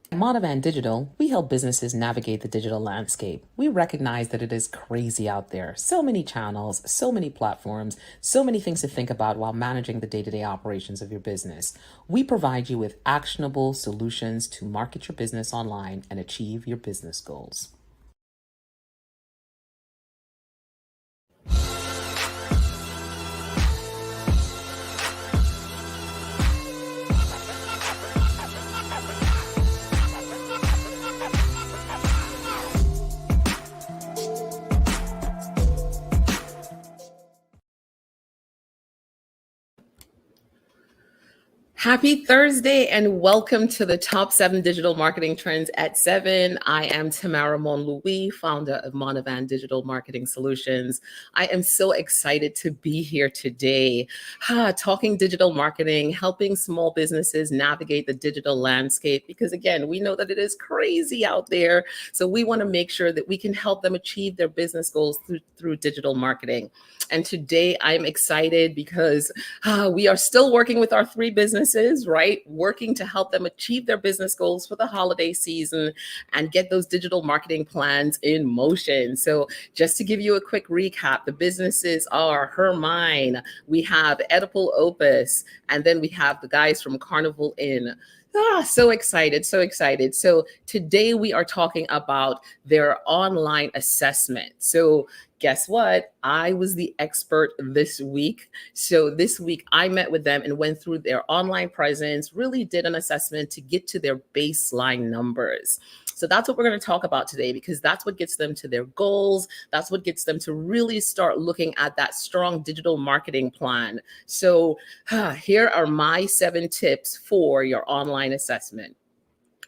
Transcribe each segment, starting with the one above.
At Monivan Digital, we help businesses navigate the digital landscape. We recognize that it is crazy out there. So many channels, so many platforms, so many things to think about while managing the day to day operations of your business. We provide you with actionable solutions to market your business online and achieve your business goals. Happy Thursday and welcome to the top 7 digital marketing trends at 7. I am Tamara Mon Louis, founder of Monivan Digital Marketing Solutions. I am so excited to be here today, talking digital marketing, helping small businesses navigate the digital landscape, because again, we know that it is crazy out there. So we want to make sure that we can help them achieve their business goals through digital marketing. And today I'm excited because we are still working with our 3 businesses, right? Working to help them achieve their business goals for the holiday season and get those digital marketing plans in motion. So just to give you a quick recap, the businesses are Hermine, we have Edible Opus, and then we have the guys from Carnival Inn. So excited, so excited. So today we are talking about their online assessment. So guess what? I was the expert this week. So this week I met with them and went through their online presence, really did an assessment to get to their baseline numbers. So that's what we're going to talk about today, because that's what gets them to their goals. That's what gets them to really start looking at that strong digital marketing plan. So here are my 7 tips for your online assessment.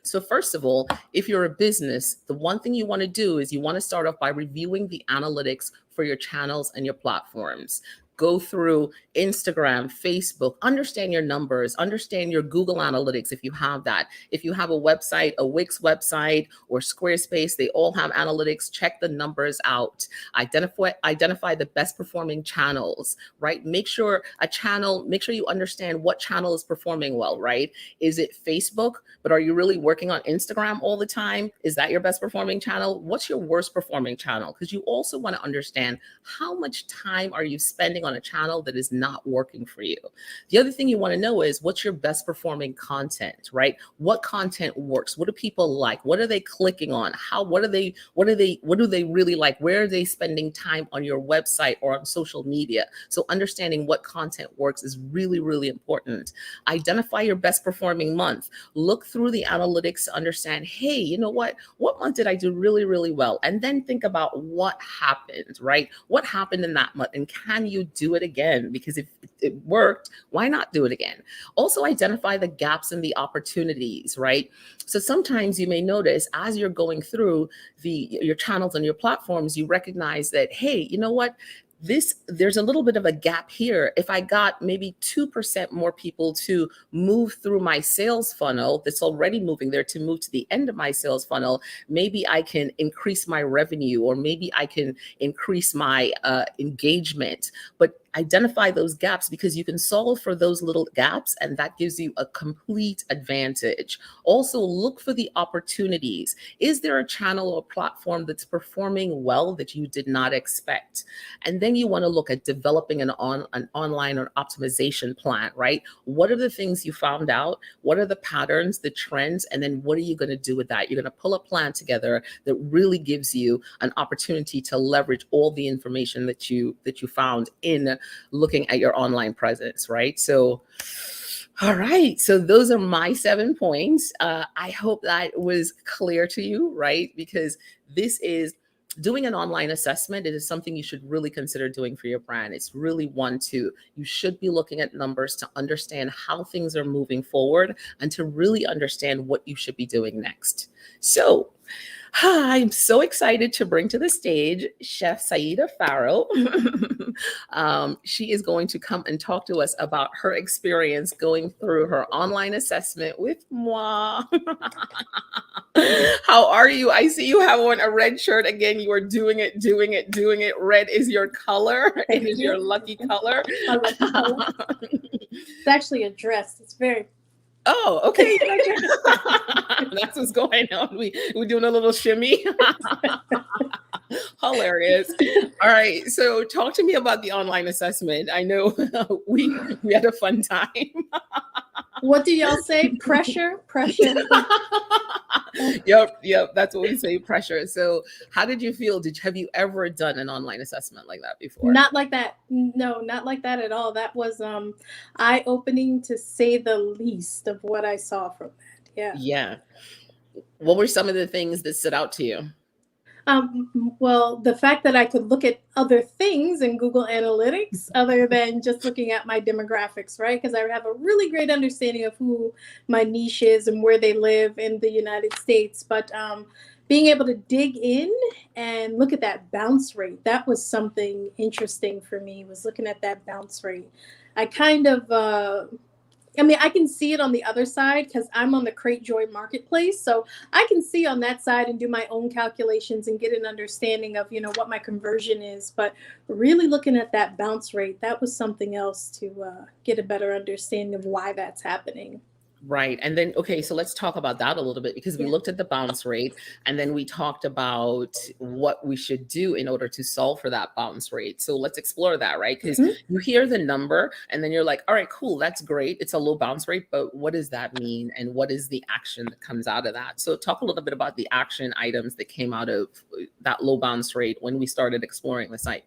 So first of all, if you're a business, the one thing you want to do is you want to start off by reviewing the analytics for your channels and your platforms. Go through Instagram, Facebook, understand your numbers, understand your Google Analytics if you have that. If you have a website, a Wix website or Squarespace, they all have analytics. Check the numbers out. Identify the best performing channels, right? Make sure you understand what channel is performing well, right? Is it Facebook, but are you really working on Instagram all the time? Is that your best performing channel? What's your worst performing channel? Because you also want to understand how much time are you spending on a channel that is not working for you. The other thing you want to know is what's your best performing content, right? What content works? What do people like? What are they clicking on? What do they really like? Where are they spending time on your website or on social media? So understanding what content works is really, really important. Identify your best performing month. Look through the analytics to understand, hey, you know what month did I do really, really well? And then think about what happened, right? What happened in that month? And can you do it again? Because if it worked, why not do it again? Also identify the gaps and the opportunities, right? So sometimes you may notice as you're going through your channels and your platforms, you recognize that, hey, you know what? There's a little bit of a gap here. If I got maybe 2% more people to move through my sales funnel that's already moving there to move to the end of my sales funnel, maybe I can increase my revenue, or maybe I can increase my engagement. But identify those gaps, because you can solve for those little gaps and that gives you a complete advantage. Also look for the opportunities. Is there a channel or platform that's performing well that you did not expect? And then you want to look at developing an online or optimization plan, right? What are the things you found out? What are the patterns, the trends? And then what are you going to do with that? You're going to pull a plan together that really gives you an opportunity to leverage all the information that you found in looking at your online presence, right? So all right, so those are my 7 points. I hope that was clear to you, right? Because this is doing an online assessment. It is something you should really consider doing for your brand. It's really you should be looking at numbers to understand how things are moving forward and to really understand what you should be doing next. So I'm so excited to bring to the stage Chef Saida Farrow. She is going to come and talk to us about her experience going through her online assessment with moi. How are you? I see you have on a red shirt again. You are doing it, doing it, doing it. Red is your color. It is your lucky color. My lucky color. It's actually a dress. It's very Oh, okay. That's what's going on. We're doing a little shimmy. Hilarious. All right. So talk to me about the online assessment. I know we had a fun time. What do y'all say? Pressure, pressure. Yep. That's what we say, pressure. So how did you feel? Have you ever done an online assessment like that before? Not like that. No, not like that at all. That was eye-opening to say the least of what I saw from that. Yeah. Yeah. What were some of the things that stood out to you? Well, the fact that I could look at other things in Google Analytics other than just looking at my demographics, right? Because I have a really great understanding of who my niche is and where they live in the United States. But being able to dig in and look at that bounce rate, that was something interesting for me, was looking at that bounce rate. I kind of I mean, I can see it on the other side because I'm on the Crate Joy marketplace. So I can see on that side and do my own calculations and get an understanding of, what my conversion is. But really looking at that bounce rate, that was something else to get a better understanding of why that's happening. Right. And then, okay, so let's talk about that a little bit because we Yeah. looked at the bounce rate and then we talked about what we should do in order to solve for that bounce rate. So let's explore that, right? Because Mhm. you hear the number and then you're like, all right, cool, that's great. It's a low bounce rate, but what does that mean? And what is the action that comes out of that? So talk a little bit about the action items that came out of that low bounce rate when we started exploring the site.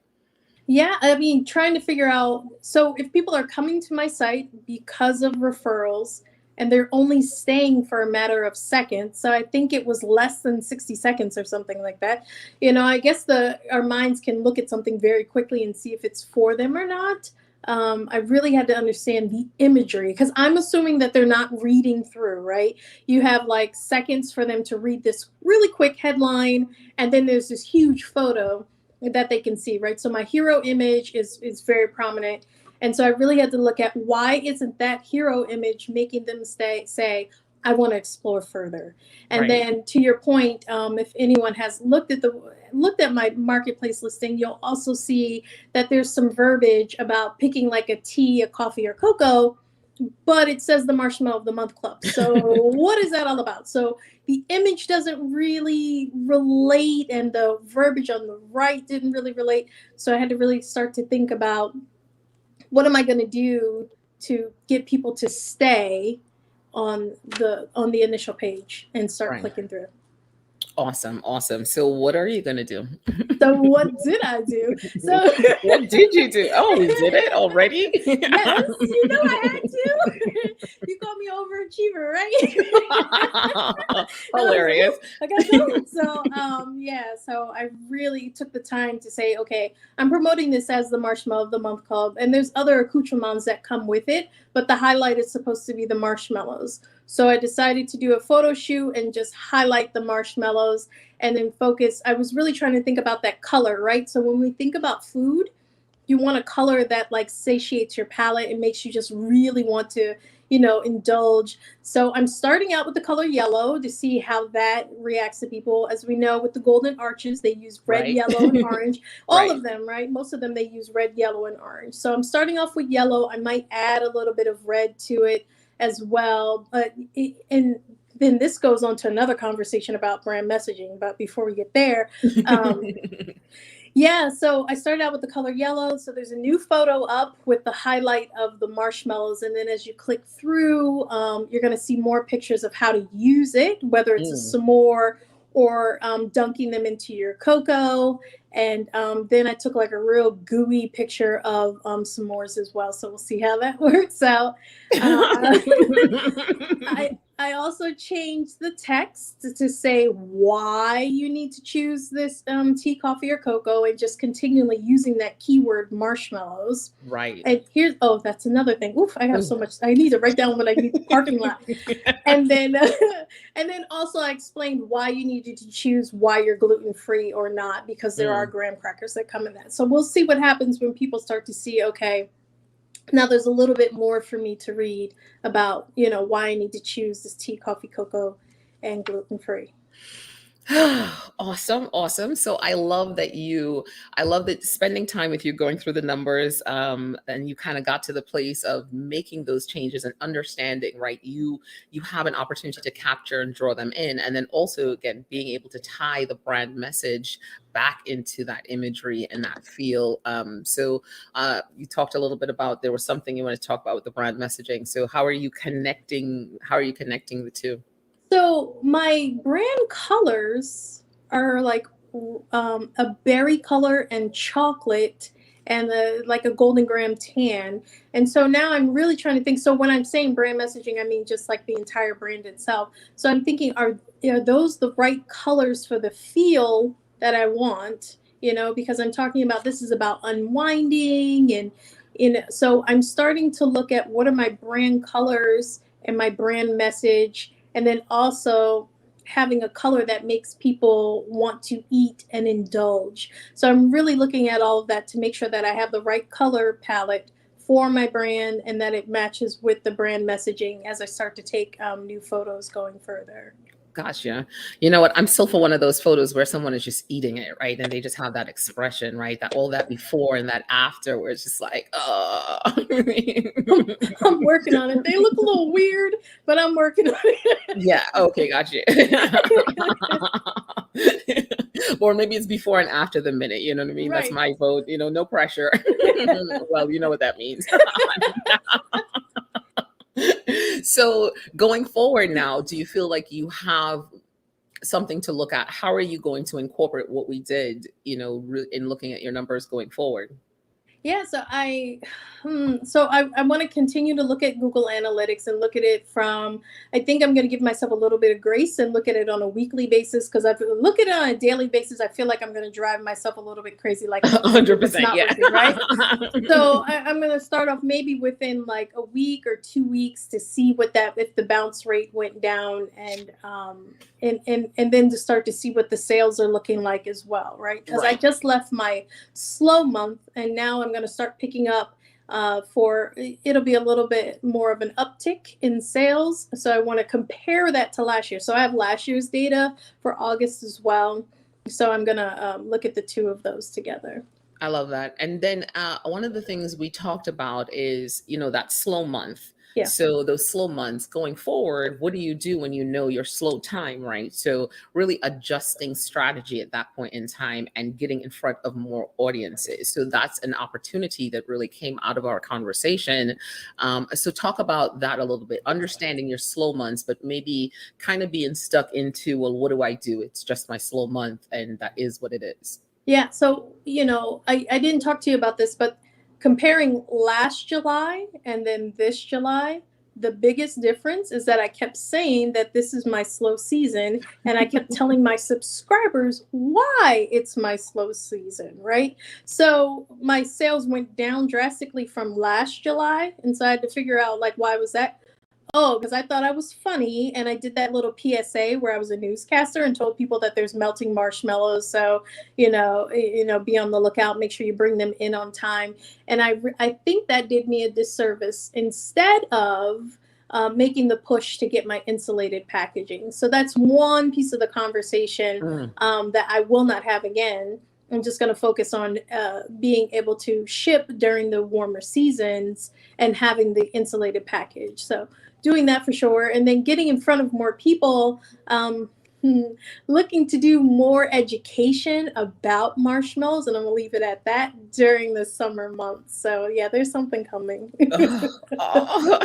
Yeah, I mean, trying to figure out, so if people are coming to my site because of referrals and they're only staying for a matter of seconds, so I think it was less than 60 seconds or something like that. I guess the our minds can look at something very quickly and see if it's for them or not. I really had to understand the imagery because I'm assuming that they're not reading through, right? You have like seconds for them to read this really quick headline, and then there's this huge photo that they can see, right? So my hero image is very prominent. And so I really had to look at, why isn't that hero image making them say, I want to explore further. And Right. then to your point, if anyone has looked at my marketplace listing, you'll also see that there's some verbiage about picking like a tea, a coffee, or cocoa, but it says the Marshmallow of the Month Club. So what is that all about? So the image doesn't really relate, and the verbiage on the right didn't really relate. So I had to really start to think about, what am I going to do to get people to stay on the initial page and start Right. clicking through. Awesome. So what are you going to do? So what did I do? So What did you do? Oh, we did it already? yes, I had to. You call me overachiever, right? Hilarious. I got told. So yeah, so I really took the time to say, okay, I'm promoting this as the Marshmallow of the Month Club, and there's other accoutrements that come with it, but the highlight is supposed to be the marshmallows. So I decided to do a photo shoot and just highlight the marshmallows and then focus. I was really trying to think about that color, right? So when we think about food, you want a color that like satiates your palate and makes you just really want to, indulge. So I'm starting out with the color yellow to see how that reacts to people. As we know, with the golden arches, they use red, Right. yellow, and orange. All Right. of them, right? Most of them, they use red, yellow, and orange. So I'm starting off with yellow. I might add a little bit of red to it as well. And then this goes on to another conversation about brand messaging. But before we get there, um, yeah, so I started out with the color yellow. So there's a new photo up with the highlight of the marshmallows. And then as you click through, you're going to see more pictures of how to use it, whether it's a Mm. s'more or dunking them into your cocoa. And then I took like a real gooey picture of s'mores as well. So we'll see how that works out. Uh, I also changed the text to say why you need to choose this tea, coffee, or cocoa, and just continually using that keyword marshmallows. Right. And here's, oh, that's another thing. Oof, I have Ooh. so much. I need to write down what I need. Parking lot. And then and then also I explained why you needed to choose why you're gluten free or not, because there are Mm. graham crackers that come in that. So we'll see what happens when people start to see, okay, now there's a little bit more for me to read about, why I need to choose this tea, coffee, cocoa, and gluten free. Awesome, awesome. So I love that spending time with you, going through the numbers, and you kind of got to the place of making those changes and understanding, right? You have an opportunity to capture and draw them in, and then also again being able to tie the brand message back into that imagery and that feel. You talked a little bit about there was something you want to talk about with the brand messaging. So how are you connecting? How are you connecting the two? So my brand colors are like a berry color and chocolate and like a golden graham tan. And so now I'm really trying to think. So when I'm saying brand messaging, I mean just like the entire brand itself. So I'm thinking, are those the right colors for the feel that I want? You know, because I'm talking about this is about unwinding and so I'm starting to look at what are my brand colors and my brand message, and then also having a color that makes people want to eat and indulge. So I'm really looking at all of that to make sure that I have the right color palette for my brand and that it matches with the brand messaging as I start to take new photos going further. Gotcha. You know what? I'm still for one of those photos where someone is just eating it, right? And they just have that expression, right? That all that before and that after, where it's just like, oh. I'm working on it. They look a little weird, but I'm working on it. Yeah. Okay. Gotcha. Or maybe it's before and after the minute. You know what I mean? That's Right. my vote. You know, no pressure. Well, you know what that means. So going forward now, do you feel like you have something to look at? How are you going to incorporate what we did, in looking at your numbers going forward? Yeah, so I want to continue to look at Google Analytics and look at it from. I think I'm going to give myself a little bit of grace and look at it on a weekly basis because if I look at it on a daily basis, I feel like I'm going to drive myself a little bit crazy, like it's 100%. not Yeah. working, right? So I'm going to start off maybe within like a week or 2 weeks to see what that if the bounce rate went down and then to start to see what the sales are looking like as well, right? Because I Right. just left my slow month and now I'm going to start picking up for it'll be a little bit more of an uptick in sales. So I want to compare that to last year. So I have last year's data for August as well. So I'm going to look at the two of those together. I love that. And then one of the things we talked about is, that slow month. Yeah. So those slow months going forward, what do you do when you know your slow time, right? So really adjusting strategy at that point in time and getting in front of more audiences. So that's an opportunity that really came out of our conversation. So talk about that a little bit, understanding your slow months, but maybe kind of being stuck into, well, what do I do? It's just my slow month, and that is what it is. Yeah, so I didn't talk to you about this, but comparing last July and then this July, the biggest difference is that I kept saying that this is my slow season, and I kept telling my subscribers why it's my slow season, right? So my sales went down drastically from last July, and so I had to figure out like why was that. Oh, because I thought I was funny, and I did that little PSA where I was a newscaster and told people that there's melting marshmallows. So, be on the lookout. Make sure you bring them in on time. And I think that did me a disservice instead of making the push to get my insulated packaging. So that's one piece of the conversation Mm. that I will not have again. I'm just going to focus on being able to ship during the warmer seasons and having the insulated package. So doing that for sure. And then getting in front of more people, looking to do more education about marshmallows. And I'm going to leave it at that during the summer months. So yeah, there's something coming. Oh,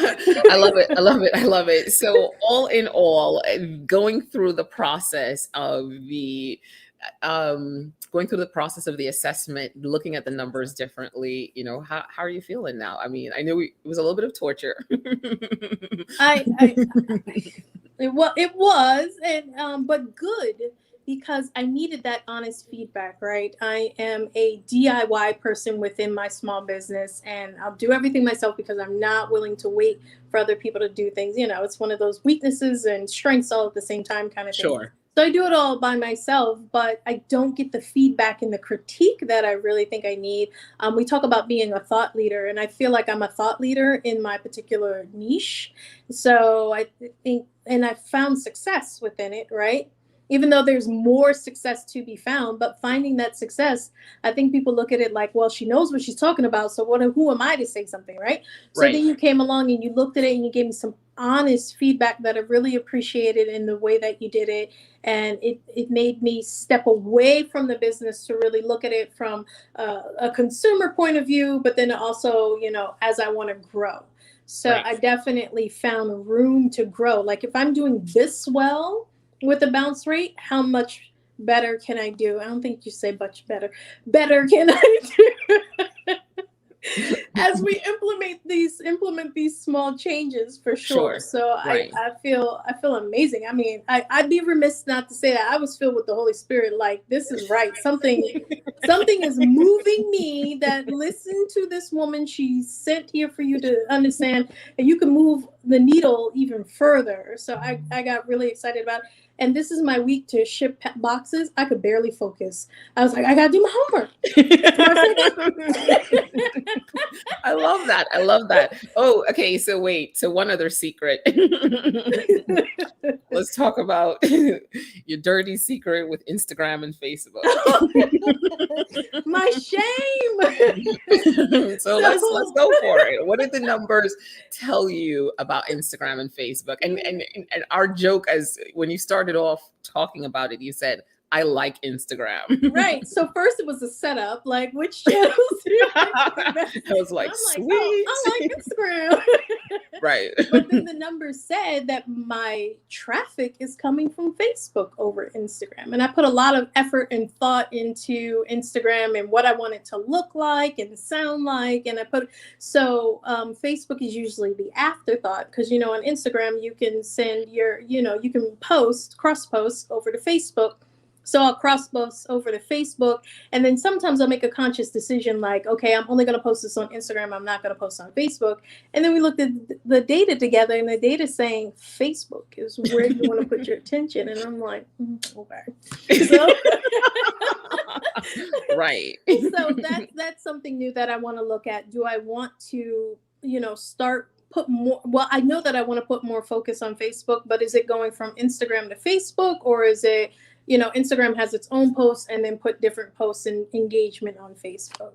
I love it. I love it. I love it. So, all in all, going through the process of the assessment, looking at the numbers differently, how are you feeling now? I mean, I know it was a little bit of torture. I it was, and but good because I needed that honest feedback, right? I am a DIY person within my small business, and I'll do everything myself because I'm not willing to wait for other people to do things. It's one of those weaknesses and strengths all at the same time kind of thing. Sure. So I do it all by myself, but I don't get the feedback and the critique that I really think I need. We talk about being a thought leader, and I feel like I'm a thought leader in my particular niche. So I think, and I found success within it, right? even though there's more success to be found, but finding that success, I think people look at it like, well, she knows what she's talking about, so who am I to say something, right? So then you came along and you looked at it and you gave me some honest feedback that I really appreciated in the way that you did it. And it made me step away from the business to really look at it from a consumer point of view, but then also, as I want to grow. So I definitely found room to grow. Like if I'm doing this well with the bounce rate, how much better can I do? I don't think you say much better. Better can I do? As we implement these small changes for sure. So I feel amazing. I mean, I'd be remiss not to say that I was filled with the Holy Spirit. Like, this is right. Something is moving me, that listen to this woman. She's sent here for you to understand, and you can move the needle even further. So I got really excited about it. And this is my week to ship boxes. I could barely focus. I was like, I gotta do my homework. I love that. I love that. Oh, okay. So wait. So one other secret. Let's talk about your dirty secret with Instagram and Facebook. My shame. So let's go for it. What did the numbers tell you about Instagram and Facebook? And our joke, as when you started off talking about it, you said, I like Instagram. Right. So first it was a setup, like which channels do you like? I was like, sweet. I like Instagram. Right. But then the numbers said that my traffic is coming from Facebook over Instagram. And I put a lot of effort and thought into Instagram and what I want it to look like and sound like. And Facebook is usually the afterthought, because, on Instagram, you can send you can cross post over to Facebook. So I'll cross post over to Facebook, and then sometimes I'll make a conscious decision like, okay, I'm only going to post this on Instagram. I'm not going to post on Facebook. And then we looked at the data together, and the data saying Facebook is where you want to put your attention. And I'm like, okay. So, right. So that's something new that I want to look at. Do I want to, put more? Well, I know that I want to put more focus on Facebook, but is it going from Instagram to Facebook, or is it, Instagram has its own posts and then put different posts and engagement on Facebook?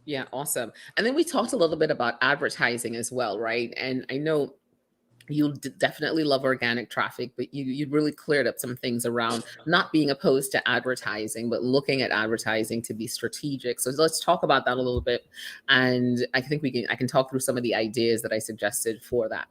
Yeah, awesome. And then we talked a little bit about advertising as well, right? And I know you definitely love organic traffic, but you really cleared up some things around not being opposed to advertising, but looking at advertising to be strategic. So let's talk about that a little bit. And I think I can talk through some of the ideas that I suggested for that.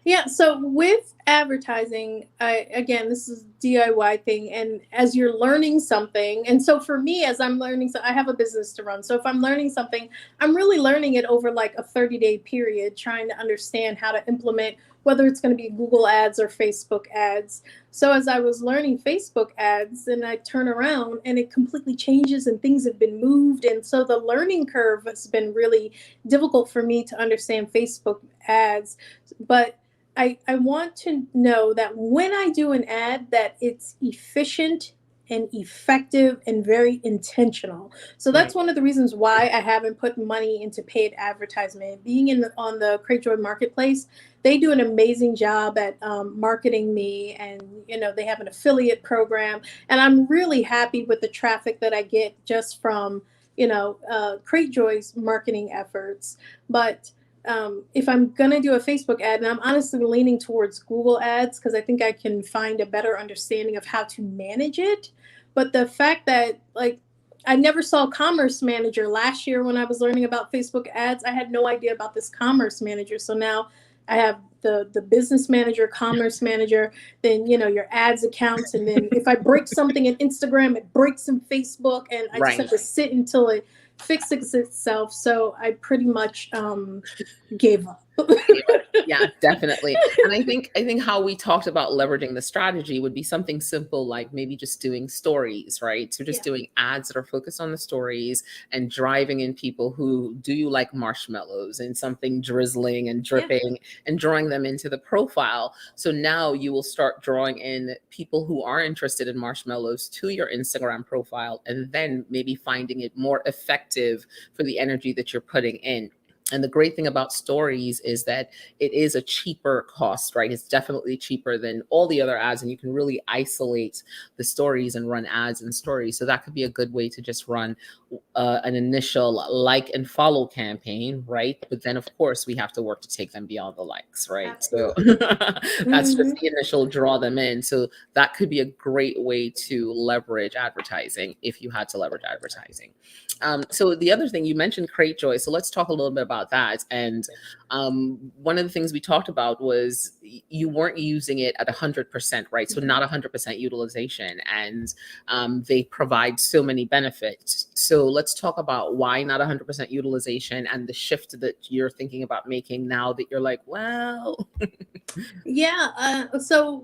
Yeah, so with advertising, again, this is DIY thing, and as you're learning something, and so for me, as I'm learning, so I have a business to run. So if I'm learning something, I'm really learning it over like a 30-day period, trying to understand how to implement, whether it's going to be Google ads or Facebook ads. So as I was learning Facebook ads, and I turn around and it completely changes and things have been moved. And so the learning curve has been really difficult for me to understand Facebook ads. But I want to know that when I do an ad, that it's efficient and effective and very intentional. So that's one of the reasons why I haven't put money into paid advertisement. Being on the Cratejoy marketplace, they do an amazing job at marketing me, and they have an affiliate program, and I'm really happy with the traffic that I get just from Cratejoy's marketing efforts. But if I'm going to do a Facebook ad, and I'm honestly leaning towards Google ads because I think I can find a better understanding of how to manage it. But the fact that, like, I never saw Commerce Manager last year when I was learning about Facebook ads. I had no idea about this Commerce Manager. So now I have the Business Manager, Commerce Manager, then, your ads accounts. And then if I break something in Instagram, it breaks in Facebook, and I just have to sit until it fixes itself. So I pretty much gave up. Yeah, definitely. And I think how we talked about leveraging the strategy would be something simple, like maybe just doing stories, right? So just doing ads that are focused on the stories and driving in people who, do you like marshmallows, and something drizzling and dripping, and drawing them into the profile. So now you will start drawing in people who are interested in marshmallows to your Instagram profile, and then maybe finding it more effective for the energy that you're putting in. And the great thing about stories is that it is a cheaper cost, right? It's definitely cheaper than all the other ads, and you can really isolate the stories and run ads and stories. So that could be a good way to just run an initial like and follow campaign, right? But then, of course, we have to work to take them beyond the likes, right? So Absolutely. that's just Hmm. the initial draw them in. So that could be a great way to leverage advertising if you had to leverage advertising. So the other thing you mentioned, Crate Joy. So let's talk a little bit about that. And one of the things we talked about was you weren't using it at 100%, right? So not 100% utilization, and they provide so many benefits. So let's talk about why not 100% utilization and the shift that you're thinking about making now that you're like, well, Yeah. So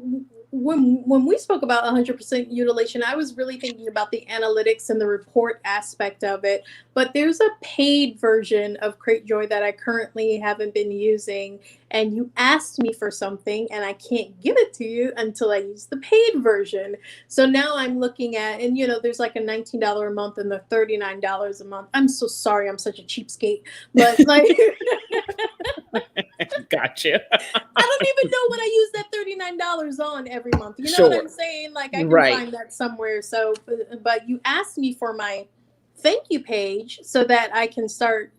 when we spoke about 100% utilization, I was really thinking about the analytics and the report aspect of it. But there's a paid version of CrateJoy that I currently haven't been using. And you asked me for something, and I can't give it to you until I use the paid version. So now I'm looking at, and there's like a $19 a month and the $39 a month. I'm so sorry, I'm such a cheapskate, but like. gotcha. I don't even know what I use that $39 on every month. You know what Sure. I'm saying? Like I can Right. find that somewhere. So, but you asked me for my thank you page so that I can start,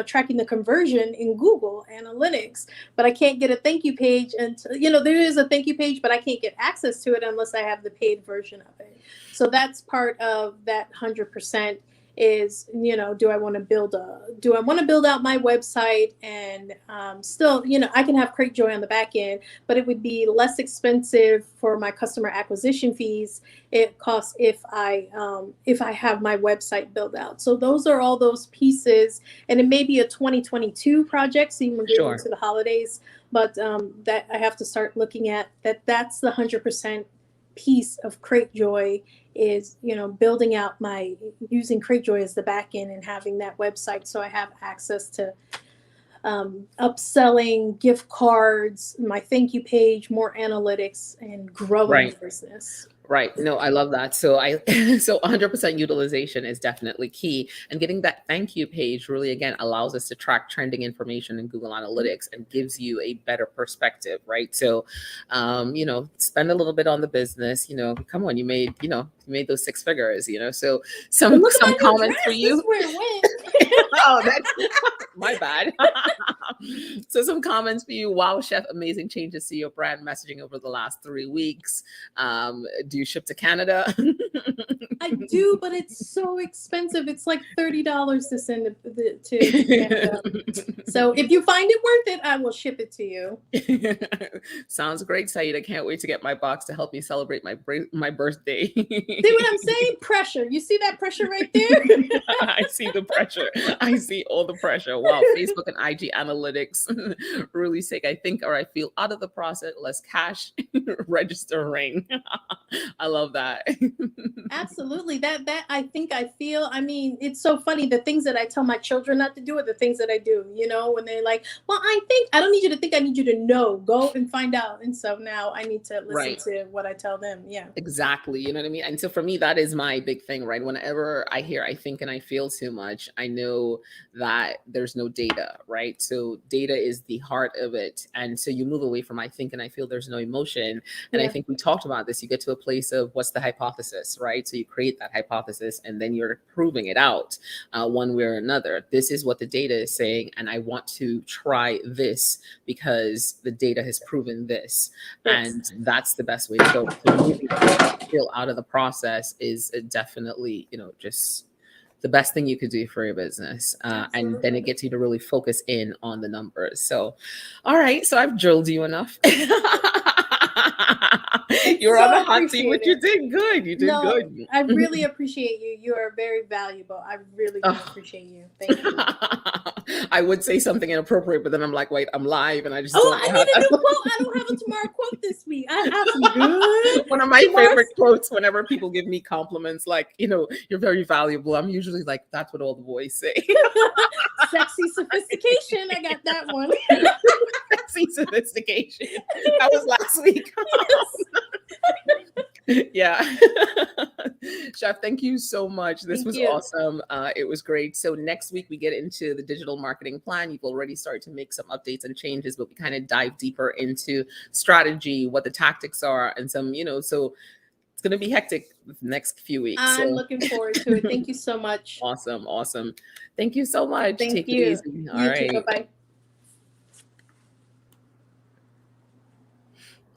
tracking the conversion in Google Analytics. But I can't get a thank you page until, there is a thank you page, but I can't get access to it unless I have the paid version of it. So that's part of that 100% is, do I want to build out my website and still, I can have CrateJoy on the back end, but it would be less expensive for my customer acquisition fees. It costs if I have my website built out. So those are all those pieces, and it may be a 2022 project, so you can get Sure. into the holidays, but that I have to start looking at that. That's the 100% piece of CrateJoy is building out my using CrateJoy as the back end and having that website so I have access to upselling, gift cards, my thank you page, more analytics, and growing Right. the business. Right. No, I love that. So so 100% utilization is definitely key. And getting that thank you page really, again, allows us to track trending information in Google Analytics and gives you a better perspective, right? So, spend a little bit on the business, come on, you made those six figures, so But some, look at my some new comments for dress. This is you. where it went. Oh, that's my bad. So some comments for you. Wow, chef, amazing changes to your brand messaging over the last 3 weeks. Do you ship to Canada? I do, but it's so expensive. It's like $30 to send to Canada. So if you find it worth it, I will ship it to you. Sounds great, Saeed. I can't wait to get my box to help me celebrate my birthday. See what I'm saying? Pressure. You see that pressure right there? I see the pressure. I see all the pressure. Wow, Facebook and IG analytics really sick. I think, or I feel out of the process, less cash registering. I love that. Absolutely. That I think I feel, I mean, it's so funny. The things that I tell my children not to do are the things that I do, when they're like, well, I don't need you to think, I need you to know. Go and find out. And so now I need to listen Right. to what I tell them. Yeah. Exactly. You know what I mean? And so for me, that is my big thing, right? Whenever I hear I think and I feel too much, I know that there's no data, right? So data is the heart of it. And so you move away from I think and I feel there's no emotion. And I Yeah. think we talked about this. You get to a place of what's the hypothesis, right? So you create that hypothesis and then you're proving it out one way or another. This is what the data is saying. And I want to try this because the data has proven this. Yes. And that's the best way to go. So moving feel out of the process is definitely, just the best thing you could do for your business. And then it gets you to really focus in on the numbers. So, all right. So I've drilled you enough. You're on the hot seat, but you did good. You did good. I really appreciate you. You are very valuable. I really do appreciate you. Thank you. I would say something inappropriate, but then I'm like, wait, I'm live, and I just I need a new quote. I don't have a Tamara quote this week. I have some good. One of my favorite quotes whenever people give me compliments, like, you're very valuable. I'm usually like, that's what all the boys say. Sexy sophistication. I got that one. Sexy sophistication. That was last week. Yeah. Chef, thank you so much. This Thank was you. awesome. It was great. So next week we get into the digital marketing plan. You've already started to make some updates and changes, but we kind of dive deeper into strategy, what the tactics are, and some, so it's going to be hectic the next few weeks. I'm So looking forward to it. Thank you so much. awesome. Awesome. Thank you so much. Thank Take it you. easy. All You right. too. Bye-bye.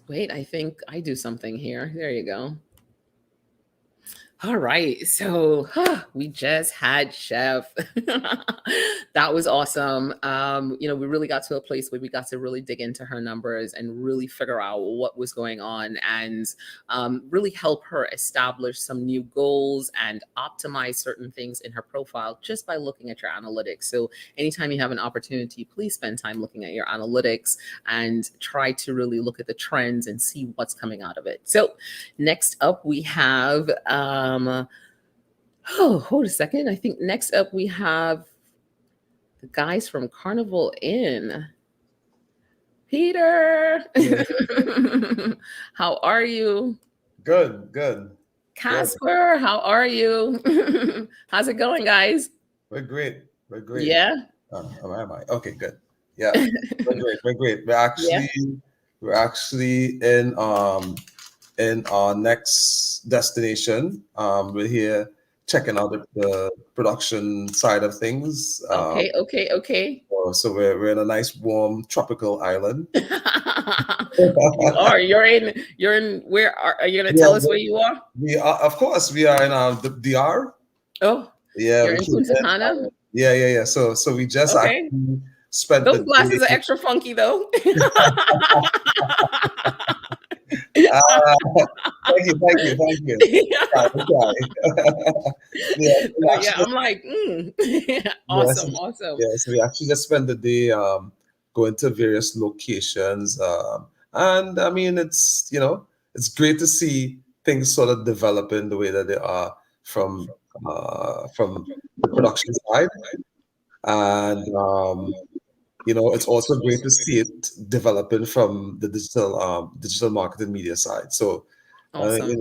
Wait, I think I do something here. There you go. All right. So we just had Chef. That was awesome. We really got to a place where we got to really dig into her numbers and really figure out what was going on and really help her establish some new goals and optimize certain things in her profile just by looking at your analytics. So anytime you have an opportunity, please spend time looking at your analytics and try to really look at the trends and see what's coming out of it. So next up we have hold a second. I think next up we have the guys from Carnival Inn. Peter, how are you? Good. Casper, how are you? How's it going, guys? We're great. Yeah. Am I? Okay, good. Yeah, we're great. We're actually in our next destination. We're here checking out the production side of things. Okay. So we're in a nice warm tropical island. You are. You're in. Where are you? Gonna tell us where you are? We are, of course, we are in the DR. Oh, yeah. You're in Punta Cana. Yeah. So we just actually spent those glasses are extra funky though. Thank you. Yeah, I'm like, awesome. Yeah, so we actually just spent the day going to various locations, and I mean, it's it's great to see things sort of developing the way that they are from the production side, and it's also great to see it developing from the digital marketing media side. So awesome. to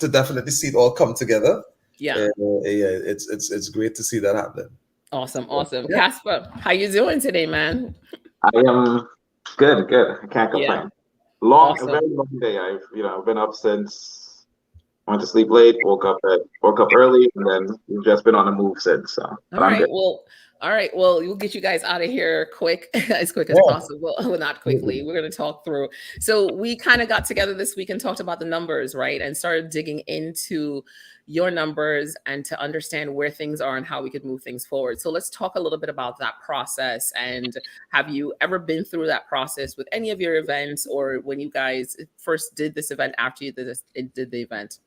definitely see it all come together. Yeah. It's great to see that happen. Awesome. Casper, how you doing today, man? I am good. I can't complain. Yeah. A very long day. I've been up since went to sleep late, woke up early, and then we've just been on the move since. So All right. Well, we'll get you guys out of here as quick as possible. Well, not quickly. We're going to talk through. So we kind of got together this week and talked about the numbers, right? And started digging into your numbers and to understand where things are and how we could move things forward. So let's talk a little bit about that process. And have you ever been through that process with any of your events, or when you guys first did this event after you did the event?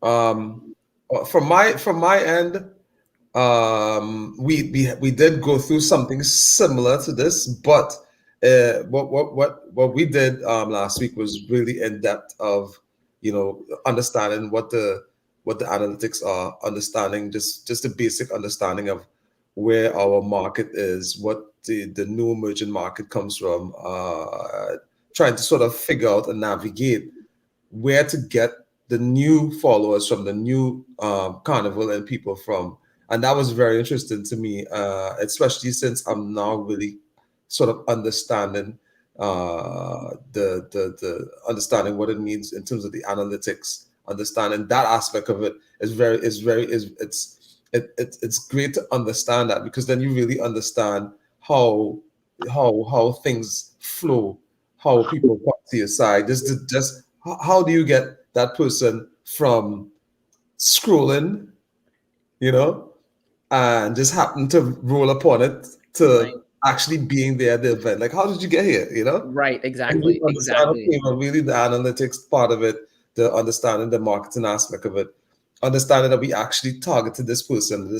From my end, we did go through something similar to this, but what we did last week was really in depth of understanding what the analytics are, understanding just the basic understanding of where our market is, what the new emerging market comes from, trying to sort of figure out and navigate where to get the new followers from, the new Carnival and people from. And that was very interesting to me, especially since I'm now really sort of understanding the understanding what it means in terms of the analytics. Understanding that aspect of it it's great to understand that, because then you really understand how things flow, how people come to your side. Just how do you get that person from scrolling, and just happen to roll upon it to actually being there at the event? Like, how did you get here? Right, exactly. Really the analytics part of it, the understanding the marketing aspect of it, understanding that we actually targeted this person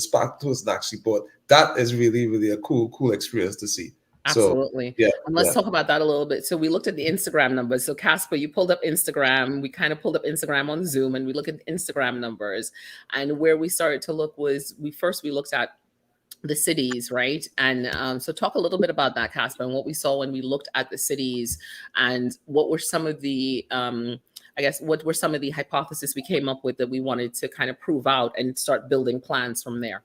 actually bought. That is really, really a cool experience to see. Absolutely. So, and let's talk about that a little bit. So we looked at the Instagram numbers. So Casper, you pulled up Instagram. We kind of pulled up Instagram on Zoom, and we look at Instagram numbers. And where we started to look was we looked at the cities, right? And so talk a little bit about that, Casper, and what we saw when we looked at the cities, and what were some of the, I guess, what were some of the hypotheses we came up with that we wanted to kind of prove out and start building plans from there.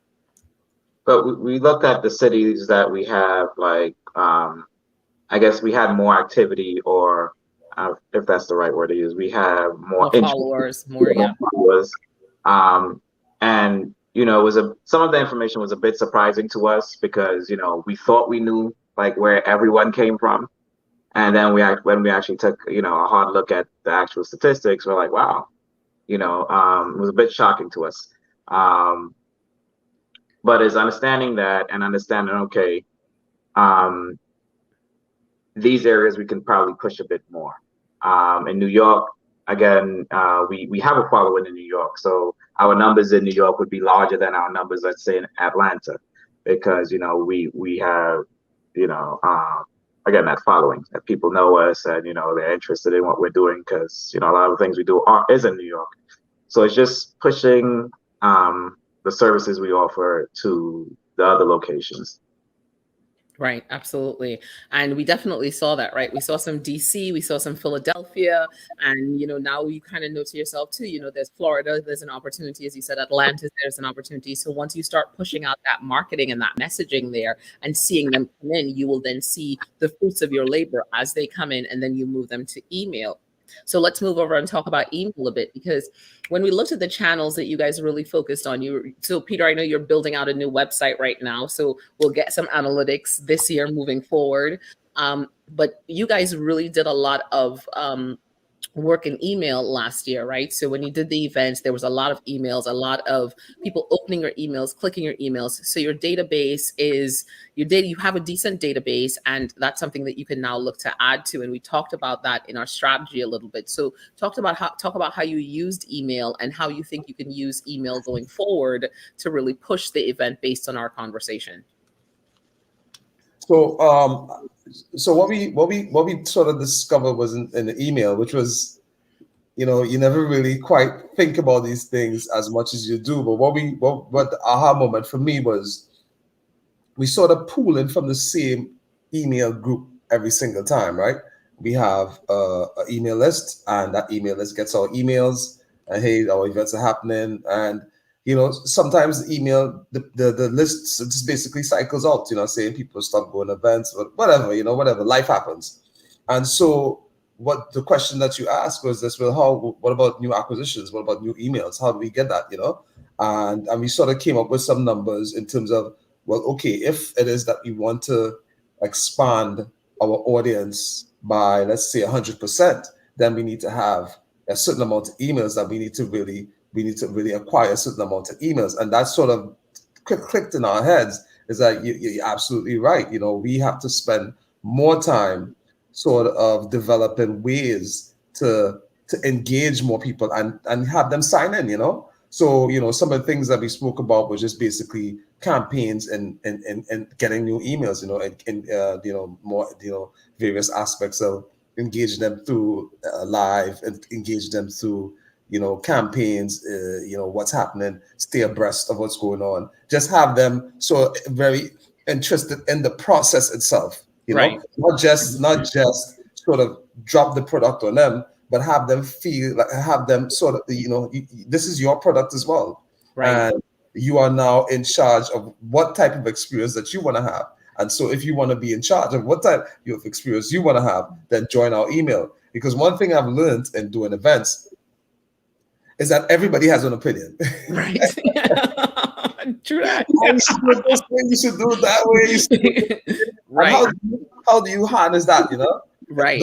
But we looked at the cities that we have, like, I guess we had more activity, or if that's the right word to use, we have more followers, more followers. And it was some of the information was a bit surprising to us, because we thought we knew like where everyone came from, and then when we actually took a hard look at the actual statistics, we're like, wow, it was a bit shocking to us. But it's understanding that, and understanding, okay, these areas we can probably push a bit more. In New York, again, we have a following in New York, so our numbers in New York would be larger than our numbers, let's say, in Atlanta, because we have again, that following, that people know us, and they're interested in what we're doing, because a lot of the things we do is in New York. So it's just pushing the services we offer to the other locations. Right, absolutely. And we definitely saw that, right? We saw some DC, we saw some Philadelphia, and now you kind of know to yourself too, there's Florida, there's an opportunity, as you said, Atlanta, there's an opportunity. So once you start pushing out that marketing and that messaging there and seeing them come in, you will then see the fruits of your labor as they come in, and then you move them to email. So let's move over and talk about email a bit, because when we looked at the channels that you guys really focused on, so Peter, I know you're building out a new website right now, so we'll get some analytics this year moving forward. But you guys really did a lot of work in email last year, right? So when you did the events, there was a lot of emails, a lot of people opening your emails, clicking your emails. So your database is your data. You have a decent database, and that's something that you can now look to add to. And we talked about that in our strategy a little bit. So talk about how you used email and how you think you can use email going forward to really push the event based on our conversation. So what we sort of discovered was in the email, which was, you never really quite think about these things as much as you do. But what the aha moment for me was, we sort of pull in from the same email group every single time, right? We have an email list, and that email list gets our emails, and hey, our events are happening, and sometimes the email, the list just basically cycles out, saying people stop going to events, but whatever, life happens. And so what the question that you asked was this: well, what about new acquisitions? What about new emails? How do we get that, And we sort of came up with some numbers in terms of, well, okay, if it is that we want to expand our audience by, let's say, 100%, then we need to have a certain amount of emails that we need to really acquire a certain amount of emails. And that sort of clicked in our heads, is that you're absolutely right. We have to spend more time sort of developing ways to engage more people and have them sign in, So, some of the things that we spoke about was just basically campaigns and getting new emails, and more, various aspects of engaging them through live, and engage them through campaigns, what's happening, stay abreast of what's going on, just have them so very interested in the process itself, Right. not just sort of drop the product on them, but have them feel like, have them sort of, this is your product as well. Right. And you are now in charge of what type of experience that you want to have. And so if you want to be in charge of what type of experience you want to have, then join our email. Because one thing I've learned in doing events is that everybody has an opinion. Right. True that. You should do it that way. Right. How do you harness that, Right.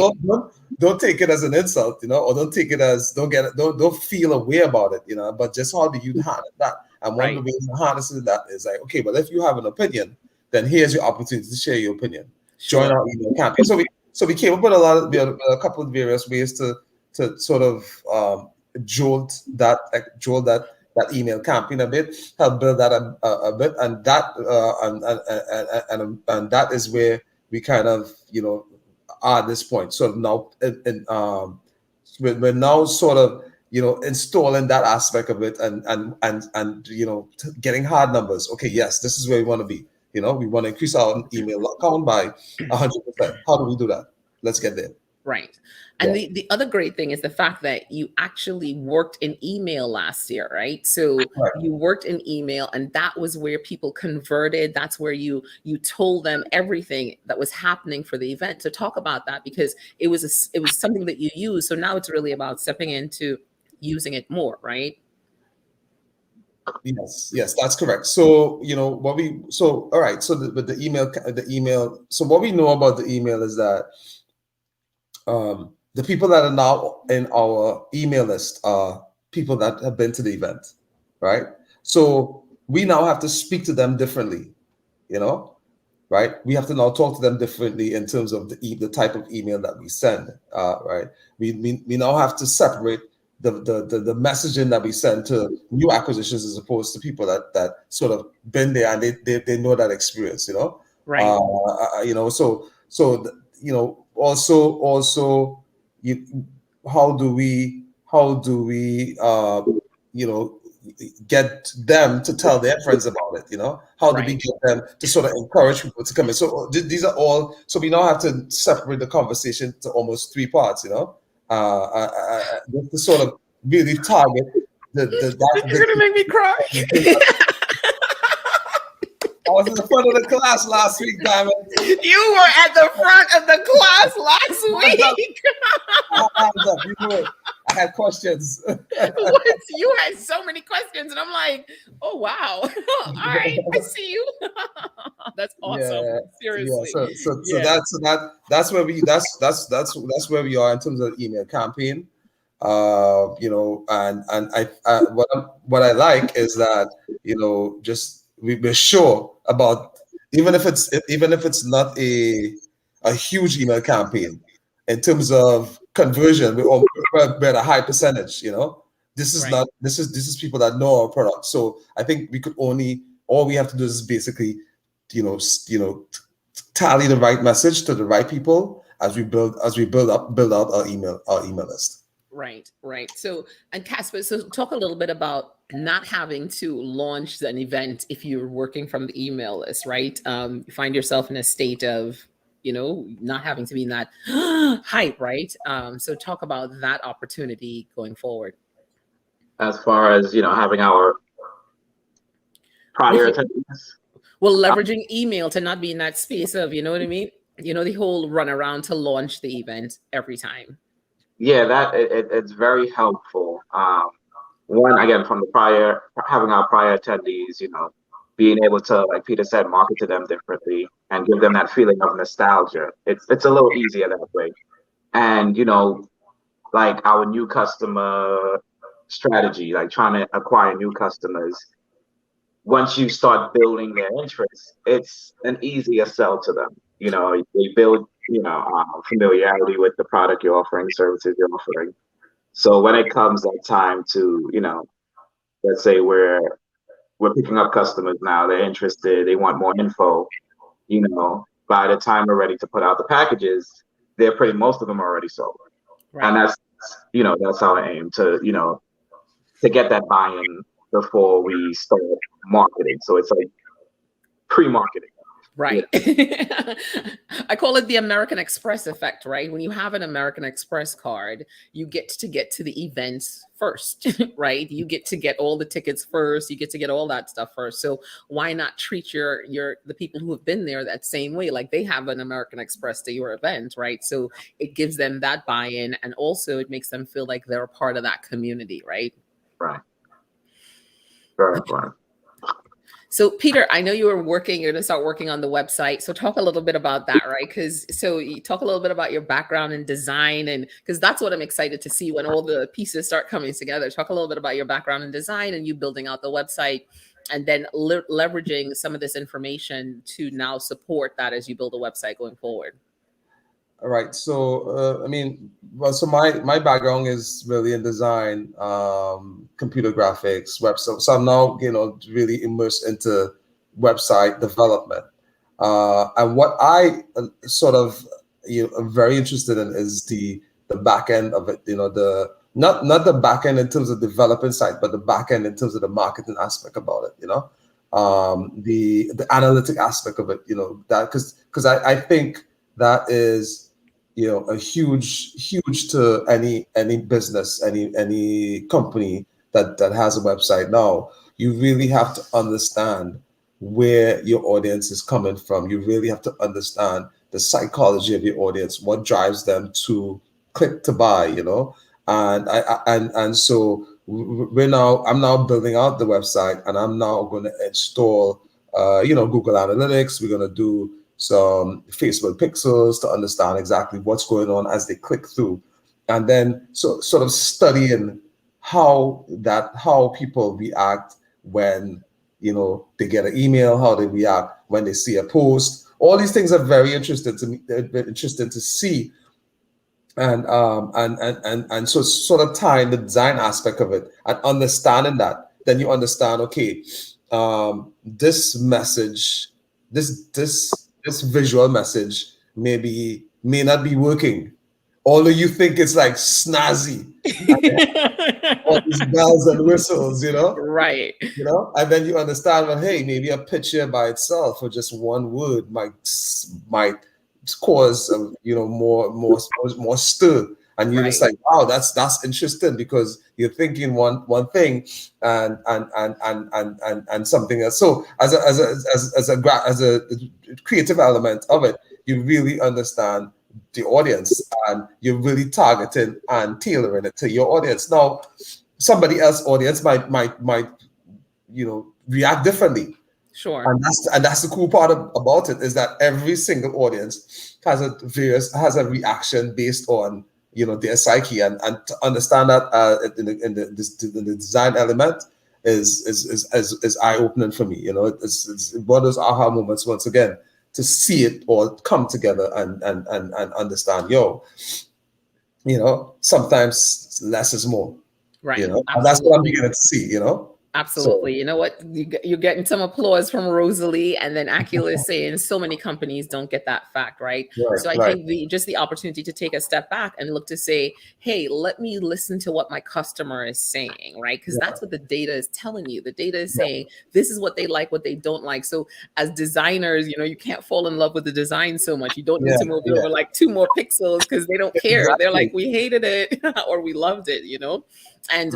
Don't take it as an insult, or don't take it as, don't feel a way about it, but just how do you harness that? And one of the ways to harness that is like, okay, well, if you have an opinion, then here's your opportunity to share your opinion. Sure. Join our email campaign. So we came up with a couple of various ways to sort of jolt that email campaign a bit, help build that a bit, and that and that is where we kind of are at this point. So now, we're now sort of installing that aspect of it and getting hard numbers. Okay, yes, this is where we want to be. We want to increase our email account by 100%. How do we do that? Let's get there. Right. And the other great thing is the fact that you actually worked in email last year, right? So you worked in email, and that was where people converted. That's where you told them everything that was happening for the event. So talk about that, because it was something that you used. So now it's really about stepping into using it more, right? Yes, that's correct. So all right. So the email. So what we know about the email is that the people that are now in our email list are people that have been to the event, right? So we now have to speak to them differently, right? We have to now talk to them differently in terms of the type of email that we send, right? We now have to separate the messaging that we send to new acquisitions as opposed to people that sort of been there and they know that experience, Right. Also, how do we get them to tell their friends about it? How do we get them to sort of encourage people to come in? So these are all. So we now have to separate the conversation to almost three parts. To sort of really target You're gonna make me cry. I was in the front of the class last week, Diamond. You were at the front of the class last week. I had questions. You had so many questions, and I'm like, oh wow. All right, I see you. That's awesome. Yeah, Seriously. That's where that's where we are in terms of email campaign. And what I like is that just we're sure about, even if it's not a huge email campaign in terms of conversion, we're at a high percentage. This is people that know our product. So I think all we have to do is basically tally the right message to the right people as we build out our email list. Right. So, and Casper, so talk a little bit about not having to launch an event if you're working from the email list, right? You find yourself in a state of, not having to be in that hype, right? So talk about that opportunity going forward. As far as, having our prior attendees. Well, leveraging email to not be in that space of, you know what I mean? The whole run around to launch the event every time. Yeah, that it's very helpful. One, again, from having our prior attendees, being able to, like Peter said, market to them differently and give them that feeling of nostalgia. It's a little easier that way. And, like our new customer strategy, like trying to acquire new customers, once you start building their interest, it's an easier sell to them. They build familiarity with the product you're offering, services you're offering. So when it comes that time to, let's say we're picking up customers now, they're interested, they want more info, by the time we're ready to put out the packages, most of them are already sold. Right. And that's our aim to get that buy-in before we start marketing. So it's like pre-marketing. Right. Yeah. I call it the American Express effect, right? When you have an American Express card, you get to the events first, right? You get to get all the tickets first. You get to get all that stuff first. So why not treat the people who have been there that same way? Like they have an American Express to your event, right? So it gives them that buy-in, and also it makes them feel like they're a part of that community, right? Right. Very fun. So Peter, I know you're going to start working on the website. So talk a little bit about that, right? So you talk a little bit about your background in design, and because that's what I'm excited to see when all the pieces start coming together. Talk a little bit about your background in design and you building out the website, and then leveraging some of this information to now support that as you build a website going forward. All right. So, so my background is really in design, computer graphics, website. So I'm now, really immersed into website development. And what I sort of, am very interested in is the back end of it, the not the back end in terms of developing site, but the back end in terms of the marketing aspect about it, the analytic aspect of it, that because I think that is, a huge to any business, any company that has a website. Now you really have to understand where your audience is coming from. You really have to understand the psychology of your audience, what drives them to click to buy, and so I'm now building out the website, and I'm now going to install Google Analytics. We're going to do some Facebook pixels to understand exactly what's going on as they click through, and then sort of studying how people react when they get an email, how they react when they see a post. All these things are very interesting to me. They're interesting to see, and so sort of tying the design aspect of it and understanding that. Then you understand, okay, this message, this visual message may not be working, although you think it's like snazzy. All these bells and whistles, Right. And then you understand, well, hey, maybe a picture by itself or just one word might cause more stir, and you're just like, wow, that's interesting, because you're thinking one thing and something else. So as a creative element of it, you really understand the audience, and you're really targeting and tailoring it to your audience. Now, somebody else's audience might react differently. Sure. And that's the cool part about it, is that every single audience has a reaction based on their psyche, and to understand that in the design element is eye opening for me. It's one of those aha moments once again, to see it all come together and understand, sometimes less is more. Right. And that's what I'm beginning to see. Absolutely. You know what? You're getting some applause from Rosalie, and then Akila is saying so many companies don't get that fact, right? So I think the opportunity to take a step back and look to say, hey, let me listen to what my customer is saying, right? Because that's what the data is telling you. The data is saying this is what they like, what they don't like. So as designers, you can't fall in love with the design so much. You don't need to move it over like 2 more pixels, because they don't care. Exactly. They're like, we hated it or we loved it, And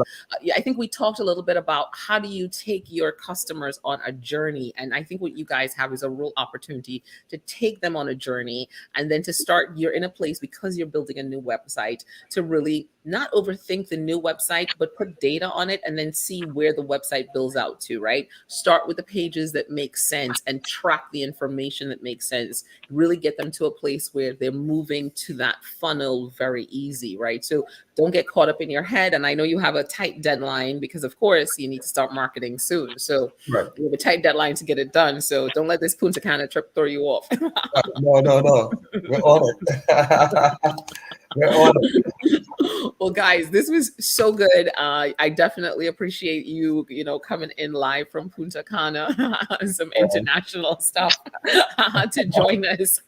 I think we talked a little bit about how do you take your customers on a journey. And I think what you guys have is a real opportunity to take them on a journey, and then to start, you're in a place, because you're building a new website, to really not overthink the new website, but put data on it and then see where the website builds out to, right? Start with the pages that make sense and track the information that makes sense. Really get them to a place where they're moving to that funnel very easy, right? So don't get caught up in your head. And I know you have a tight deadline, because of course you need to start marketing soon. So you have a tight deadline to get it done. So don't let this Punta Cana trip throw you off. No. We're on it. We're on it. Well, guys, this was so good. I definitely appreciate you, coming in live from Punta Cana, some international stuff to join us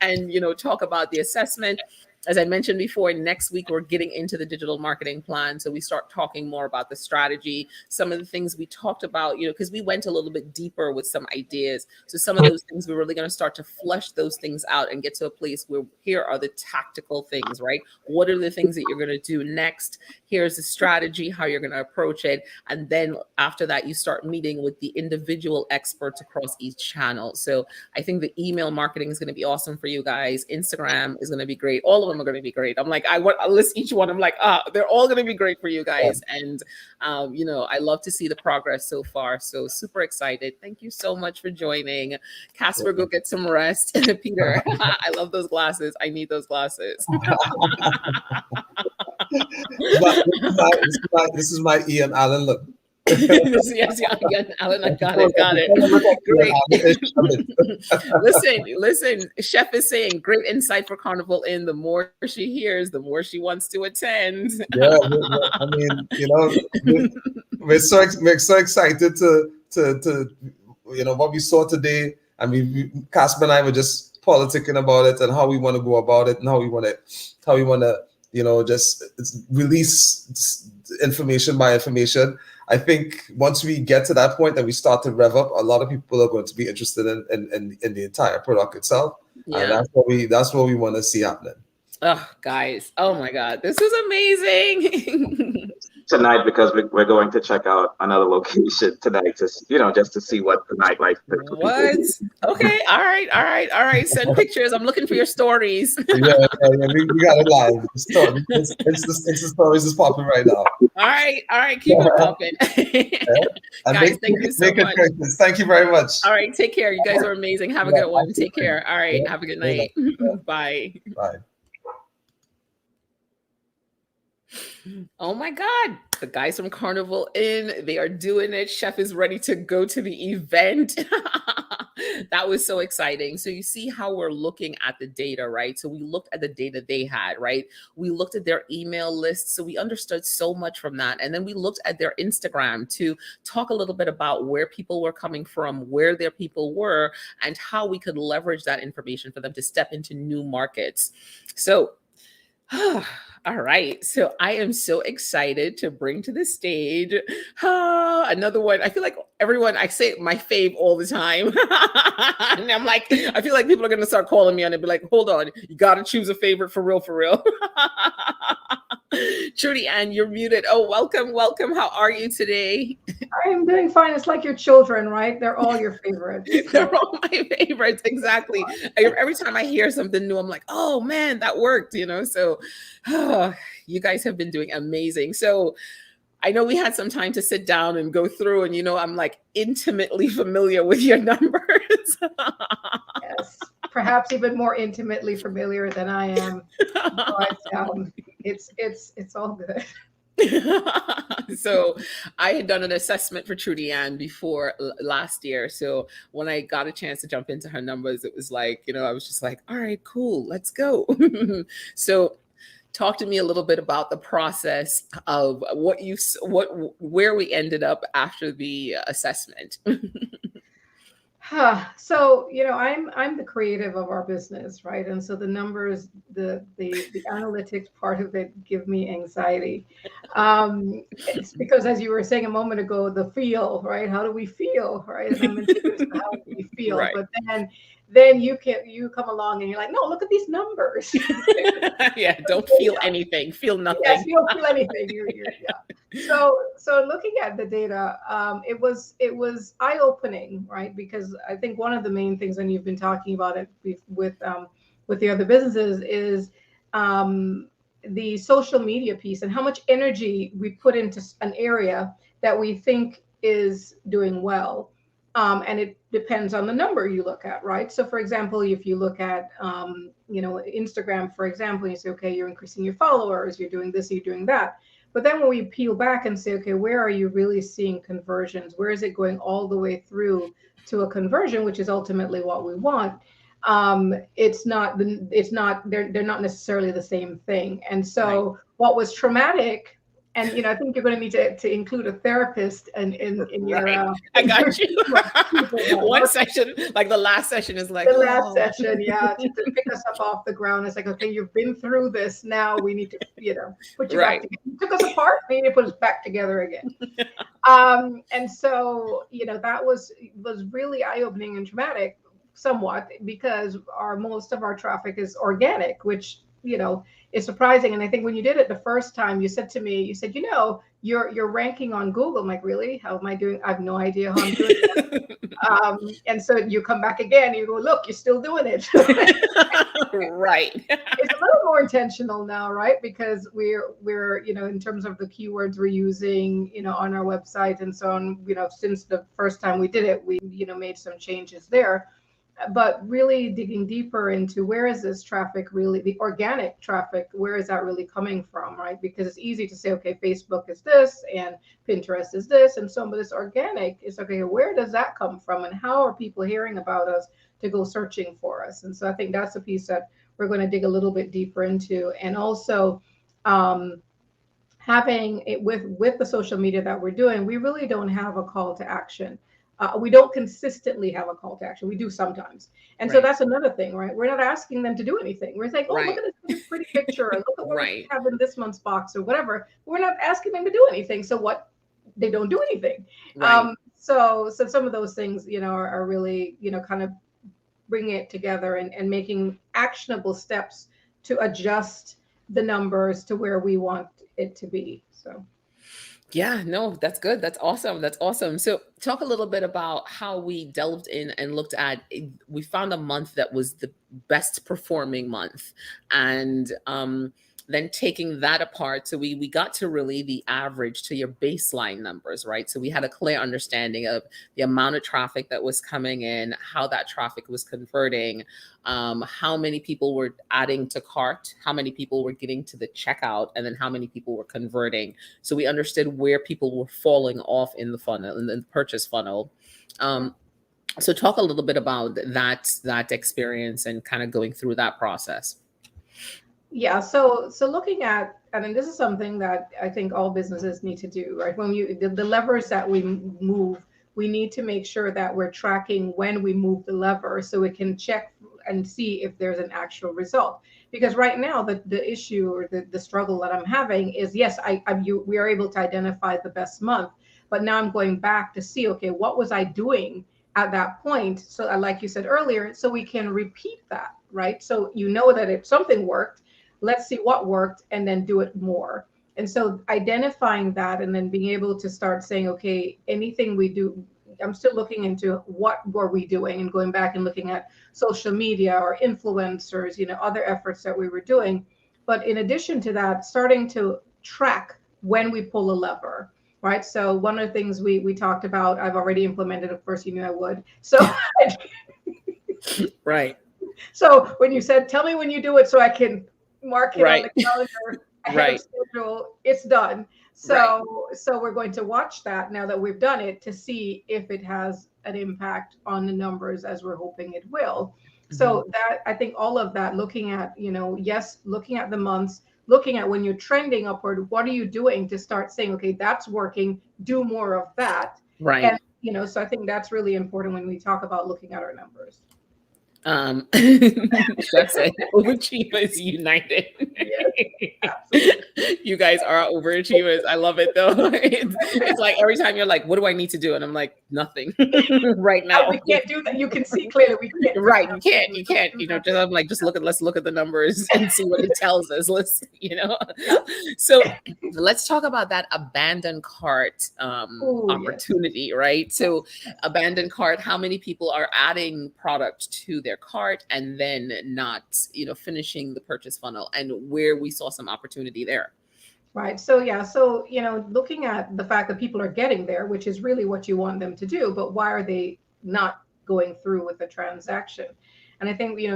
and, talk about the assessment. As I mentioned before, next week, we're getting into the digital marketing plan. So we start talking more about the strategy, some of the things we talked about, because we went a little bit deeper with some ideas. So some of those things, we're really going to start to flesh those things out and get to a place where here are the tactical things, right? What are the things that you're going to do next? Here's the strategy, how you're going to approach it. And then after that, you start meeting with the individual experts across each channel. So I think the email marketing is going to be awesome for you guys. Instagram is going to be great. All of them are going to be great. I'm like, I list each one. I'm like, they're all going to be great for you guys. And, I love to see the progress so far. So super excited. Thank you so much for joining. Casper, go get some rest. Peter, I love those glasses. I need those glasses. This is my Ian Allen look. Yes, Alan, I got it. Great. Listen, Chef is saying great insight for Carnival Inn. The more she hears, the more she wants to attend. Yeah, I mean, we're so excited to what we saw today. I mean, Casper and I were just politicking about it and how we want to go about it and how we want to just release information by information. I think once we get to that point and we start to rev up, a lot of people are going to be interested in the entire product itself. Yeah. And that's what we want to see happening. Oh, guys. Oh my God. This is amazing. Tonight, because we're going to check out another location tonight to just to see what the nightlife is. What? Okay. All right. Send pictures. I'm looking for your stories. We got it live. Insta stories is popping right now. All right. Keep it popping. Guys, thank you so much. Thank you very much. All right. Take care. You guys are amazing. Have a good one. Take care. All right. Have a good night. Bye. Bye. Oh my God. The guys from Carnival Inn, they are doing it. Chef is ready to go to the event. That was so exciting. So you see how we're looking at the data, right? So we looked at the data they had, right? We looked at their email list. So we understood so much from that. And then we looked at their Instagram to talk a little bit about where people were coming from, where their people were, and how we could leverage that information for them to step into new markets. So, all right. So I am so excited to bring to the stage another one. I feel like I say my fave all the time. And I'm like, I feel like people are going to start calling me on it and be like, hold on, you got to choose a favorite for real. Trudy Ann, you're muted. Oh, welcome. How are you today? I am doing fine. It's like your children, right? They're all your favorites. They're all my favorites. Exactly. Every time I hear something new, I'm like, oh man, that worked, So you guys have been doing amazing. So I know we had some time to sit down and go through, and I'm like intimately familiar with your numbers. Yes, perhaps even more intimately familiar than I am. But it's all good. So I had done an assessment for Trudy Ann before last year. So when I got a chance to jump into her numbers, it was like, I was just like, all right, cool, let's go. So talk to me a little bit about the process of where we ended up after the assessment. So, I'm the creative of our business, right? And so the numbers, the analytics part of it give me anxiety. It's because, as you were saying a moment ago, the feel, right? How do we feel, right? And I'm interested in how we feel. Right. But then you come along and you're like, no, look at these numbers. Yeah, don't feel anything. Feel nothing. Yes, you don't feel anything. Yeah. So looking at the data, it was eye-opening, right? Because I think one of the main things, and you've been talking about it with the other businesses, is the social media piece and how much energy we put into an area that we think is doing well. And it depends on the number you look at, right? So for example, if you look at, Instagram, for example, you say, okay, you're increasing your followers, you're doing this, you're doing that. But then when we peel back and say, okay, where are you really seeing conversions? Where is it going all the way through to a conversion, which is ultimately what we want? They're not necessarily the same thing. And so what was traumatic, and I think you're going to need to include a therapist in your. I got you. One session, like the last session, is like the last session, yeah, to pick us up off the ground. It's like, okay, you've been through this. Now we need to, put you back together. You took us apart. We need to put us back together again. And so that was really eye-opening and traumatic, somewhat, because most of our traffic is organic, which is surprising. And I think when you did it the first time, you said to me, you're ranking on Google. I'm like, really? How am I doing? I have no idea how I'm doing it. And so you come back again, and you go, look, you're still doing it. Right. It's a little more intentional now, right? Because we're in terms of the keywords we're using, on our website and so on, since the first time we did it, we, made some changes there. But really digging deeper into where is this traffic really, the organic traffic, where is that really coming from, right? Because it's easy to say, okay, Facebook is this and Pinterest is this and so on, but it's organic. It's okay, where does that come from and how are people hearing about us to go searching for us? And so I think that's a piece that we're going to dig a little bit deeper into. And also having it with the social media that we're doing, we really don't have a call to action. We don't consistently have a call to action. We do sometimes. And so Right. that's another thing, right? We're not asking them to do anything. We're like, oh, Right. look at this pretty picture, or look at what Right. we have in this month's box, or whatever. We're not asking them to do anything. So what? They don't do anything. Right. So some of those things, are really, kind of bringing it together and making actionable steps to adjust the numbers to where we want it to be. So. Yeah, no, that's good. That's awesome. That's awesome. So, talk a little bit about how we delved in and looked at. We found a month that was the best performing month, and then taking that apart. So we got to really the average to your baseline numbers, right? So we had a clear understanding of the amount of traffic that was coming in, how that traffic was converting, how many people were adding to cart, how many people were getting to the checkout, and then how many people were converting. So we understood where people were falling off in the funnel, in the purchase funnel. So talk a little bit about that experience and kind of going through that process. Yeah, so looking at, and this is something that I think all businesses need to do, right? When the levers that we move, we need to make sure that we're tracking when we move the lever so we can check and see if there's an actual result. Because right now the issue or the struggle that I'm having is, yes, we are able to identify the best month, but now I'm going back to see, okay, what was I doing at that point? So like you said earlier, so we can repeat that, right? So that if something worked, let's see what worked and then do it more. And so identifying that and then being able to start saying, okay, anything we do, I'm still looking into what were we doing and going back and looking at social media or influencers, other efforts that we were doing. But in addition to that, starting to track when we pull a lever, right? So one of the things we talked about, I've already implemented, of course, you knew I would. So Right. So when you said, tell me when you do it so I can mark it on the calendar ahead of schedule, it's done. So we're going to watch that now that we've done it to see if it has an impact on the numbers as we're hoping it will. So that, I think all of that, looking at, yes, looking at the months, looking at when you're trending upward, what are you doing to start saying, okay, that's working, do more of that. Right. And, so I think that's really important when we talk about looking at our numbers. That's it. Overachievers united. Yes, you guys are overachievers. I love it though. It's like every time you're like, what do I need to do? And I'm like, nothing right now. We can't do that. You can see clearly we can't. Right. You can't, I'm like, let's look at the numbers and see what it tells us. So let's talk about that abandoned cart opportunity, yes. Right? So abandoned cart, how many people are adding product to their cart and then not, finishing the purchase funnel, and where we saw some opportunity there. Right. So, looking at the fact that people are getting there, which is really what you want them to do, but why are they not going through with the transaction? And I think, you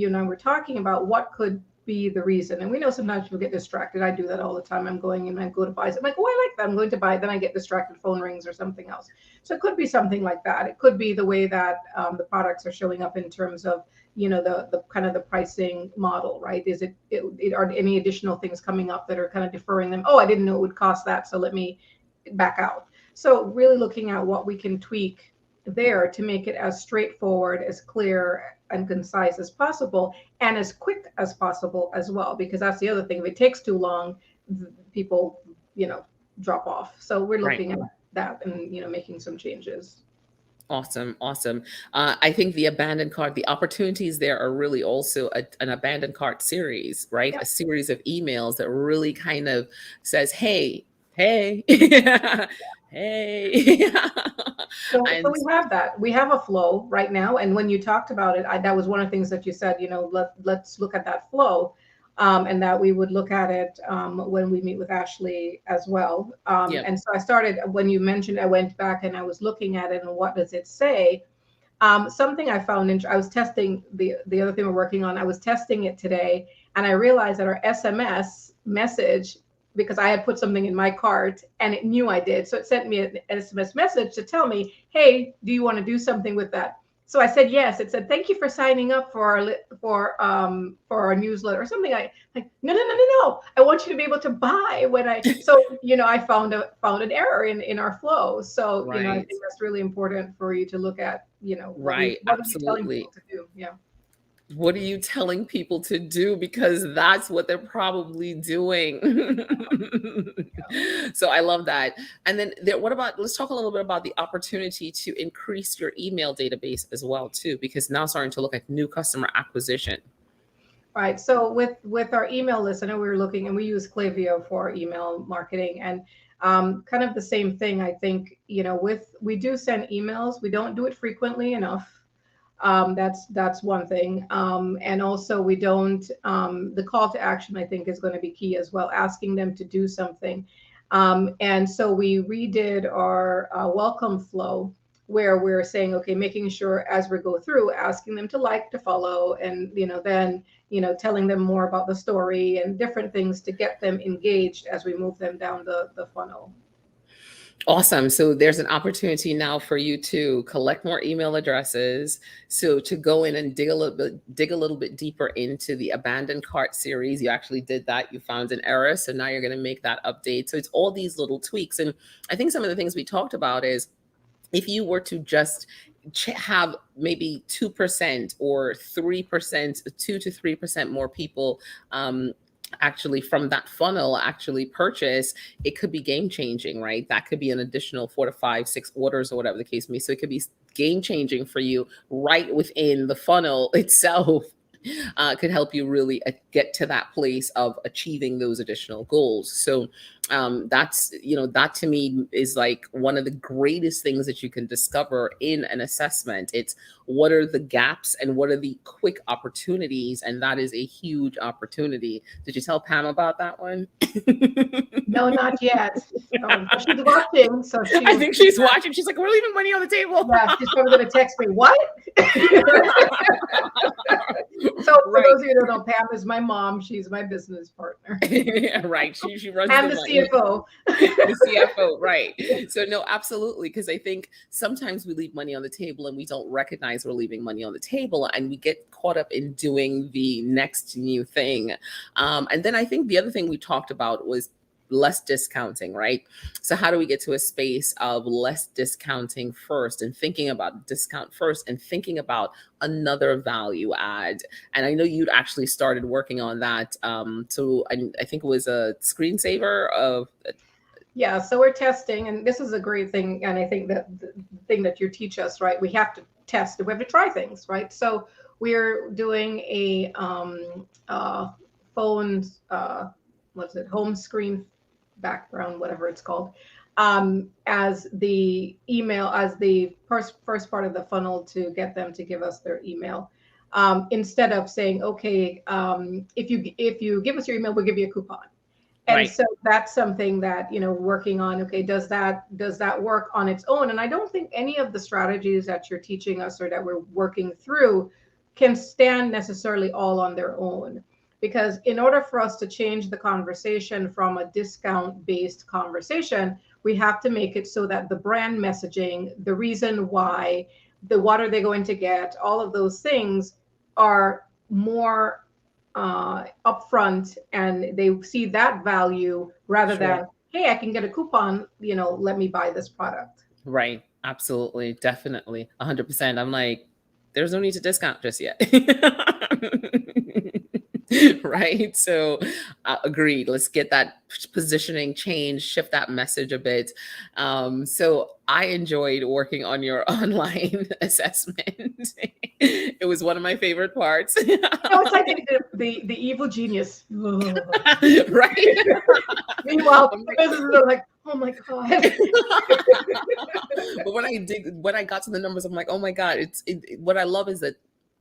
and I were talking about what could be the reason. And we know sometimes people get distracted. I do that all the time. I'm going and I go to buy it. I'm like, oh, I like that. I'm going to buy it. Then I get distracted, phone rings or something else. So it could be something like that. It could be the way that the products are showing up in terms of, the kind of the pricing model, right? Is it are any additional things coming up that are kind of deferring them? Oh, I didn't know it would cost that, so let me back out. So really looking at what we can tweak there to make it as straightforward, as clear and concise as possible, and as quick as possible as well, because that's the other thing. If it takes too long, people, drop off. So we're looking at that and, making some changes. Awesome. I think the abandoned cart, the opportunities there are really also an abandoned cart series, right? Yeah. A series of emails that really kind of says, hey. Hey. So we have that. We have a flow right now. And when you talked about it, that was one of the things that you said, let's look at that flow. And that we would look at it when we meet with Ashley as well. And so I started, when you mentioned, I went back and I was looking at it and what does it say? Something I found, I was testing the other thing we're working on, I was testing it today, and I realized that our SMS message, because I had put something in my cart and it knew I did. So it sent me an SMS message to tell me, hey, do you want to do something with that? So I said yes. It said, "Thank you for signing up for our newsletter," or something. I like, no. I want you to be able to buy when I. So I found an error in our flow. So I Right. think that's really important for you to look at. Right. What are you telling Absolutely. people to do? Yeah. What are you telling people to do? Because that's what they're probably doing. So I love that. And then what about, let's talk a little bit about the opportunity to increase your email database as well too, because now starting to look at new customer acquisition. Right. So with our email list, I know we were looking, and we use Klaviyo for email marketing, and kind of the same thing. I think we do send emails. We don't do it frequently enough. That's one thing. And also we don't, the call to action, I think, is going to be key as well, asking them to do something. And so we redid our welcome flow, where we're saying, okay, making sure as we go through, asking them to like, to follow, and then telling them more about the story and different things to get them engaged as we move them down the funnel. Awesome. So there's an opportunity now for you to collect more email addresses. So to go in and dig a little bit deeper into the abandoned cart series. You actually did that. You found an error. So now you're going to make that update. So it's all these little tweaks. And I think some of the things we talked about is, if you were to just have maybe 2% or 3%, 2 to 3% more people actually from that funnel actually purchase, it could be game changing, right? That could be an additional 4 to 5, 6 orders or whatever the case may be. So it could be game changing for you right within the funnel itself. Could help you really get to that place of achieving those additional goals. So that's, that to me is like one of the greatest things that you can discover in an assessment. It's what are the gaps and what are the quick opportunities? And that is a huge opportunity. Did you tell Pam about that one? No, not yet. She's watching, so I think she's watching. She's like, we're leaving money on the table. Yeah, she's probably going to text me. What? So for those of you who don't know, Pam is my mom. She's my business partner. Right. She runs and the CFO. The CFO, right. So no, absolutely. Because I think sometimes we leave money on the table and we don't recognize we're leaving money on the table, and we get caught up in doing the next new thing. And then I think the other thing we talked about was less discounting, right? So how do we get to a space of less discounting first, and thinking about discount first, and thinking about another value add? And I know you'd actually started working on that. So I think it was a screensaver of. Yeah, so we're testing, and this is a great thing. And I think that the thing that you teach us, right? We have to test, we have to try things, right? So we're doing a phone, what's it, home screen background, whatever it's called, as the email, as the first part of the funnel to get them to give us their email. Instead of saying, okay, if you give us your email, we'll give you a coupon. And right. So that's something that, working on, okay, does that work on its own? And I don't think any of the strategies that you're teaching us or that we're working through can stand necessarily all on their own. Because in order for us to change the conversation from a discount-based conversation, we have to make it so that the brand messaging, the reason why, what are they going to get, all of those things are more upfront, and they see that value rather than, hey, I can get a coupon, let me buy this product. Right. Absolutely. Definitely. 100%. I'm like, there's no need to discount just yet. Right. So agreed. Let's get that positioning change, shift that message a bit. So I enjoyed working on your online assessment. It was one of my favorite parts. It's like the evil genius. Right. Meanwhile, the businesses are like, oh my God. But when I got to the numbers, I'm like, oh my God, what I love is that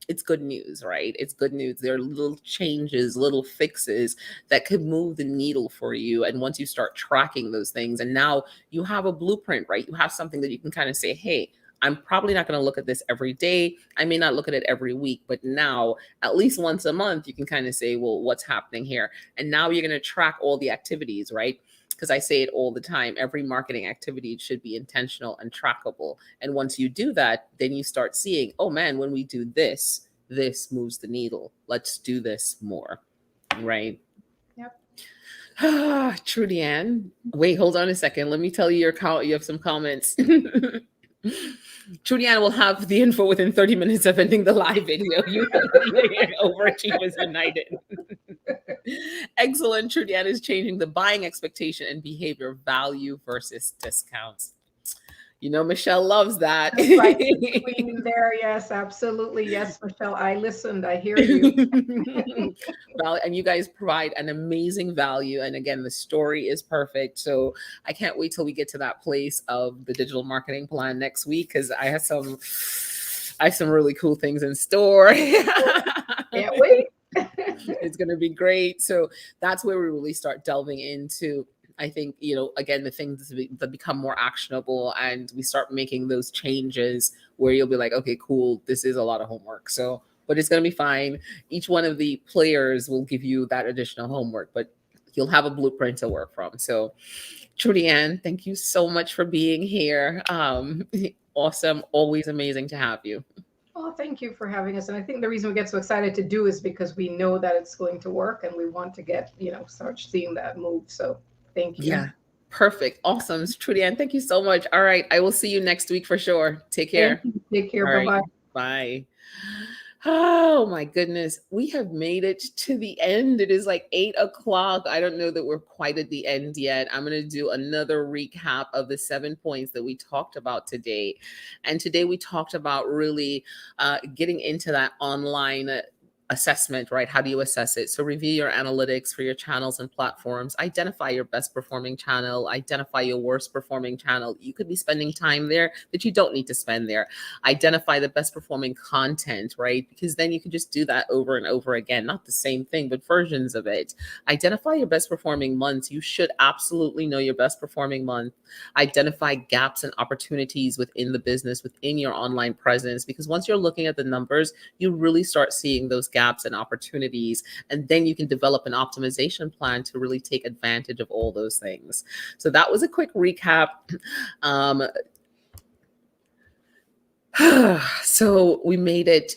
it's good news, right? It's good news. There are little changes, little fixes that could move the needle for you. And once you start tracking those things, and now you have a blueprint, right? You have something that you can kind of say, hey, I'm probably not going to look at this every day. I may not look at it every week, but now at least once a month, you can kind of say, well, what's happening here? And now you're going to track all the activities, right? because I say it all the time, every marketing activity should be intentional and trackable. And once you do that, then you start seeing, oh man, when we do this, this moves the needle. Let's do this more, right? Yep. Trudy Ann, wait, hold on a second. Let me tell you you have some comments. Trudy Ann will have the info within 30 minutes of ending the live video. You Overachievers United. Excellent. Trudy Ann is changing the buying expectation and behavior, value versus discounts. You know, Michelle loves that. Right between there, yes, absolutely. Yes, Michelle, I listened. I hear you. Well, and you guys provide an amazing value. And again, the story is perfect. So I can't wait till we get to that place of the digital marketing plan next week, because I have some really cool things in store. Can't wait. It's going to be great. So that's where we really start delving into, I think, you know, again, the things that become more actionable, and we start making those changes where you'll be like, okay, cool, this is a lot of homework. So, but it's going to be fine. Each one of the players will give you that additional homework, but you'll have a blueprint to work from. So, Trudy Ann, thank you so much for being here. Awesome. Always amazing to have you. Oh, thank you for having us. And I think the reason we get so excited to do is because we know that it's going to work, and we want to get, you know, start seeing that move. So thank you. Yeah. Perfect. Awesome. Trudy Ann, thank you so much. All right. I will see you next week for sure. Take care. Take care. All Bye-bye. right. Bye. Oh my goodness. We have made it to the end. It is like 8 o'clock. I don't know that we're quite at the end yet. I'm going to do another recap of the 7 points that we talked about today. And today we talked about really getting into that online assessment, right? How do you assess it? So review your analytics for your channels and platforms, identify your best performing channel, identify your worst performing channel. You could be spending time there that you don't need to spend there. Identify the best performing content, right? Because then you can just do that over and over again, not the same thing, but versions of it. Identify your best performing months. You should absolutely know your best performing month. Identify gaps and opportunities within the business, within your online presence, because once you're looking at the numbers, you really start seeing those gaps and opportunities, and then you can develop an optimization plan to really take advantage of all those things. So that was a quick recap. So we made it.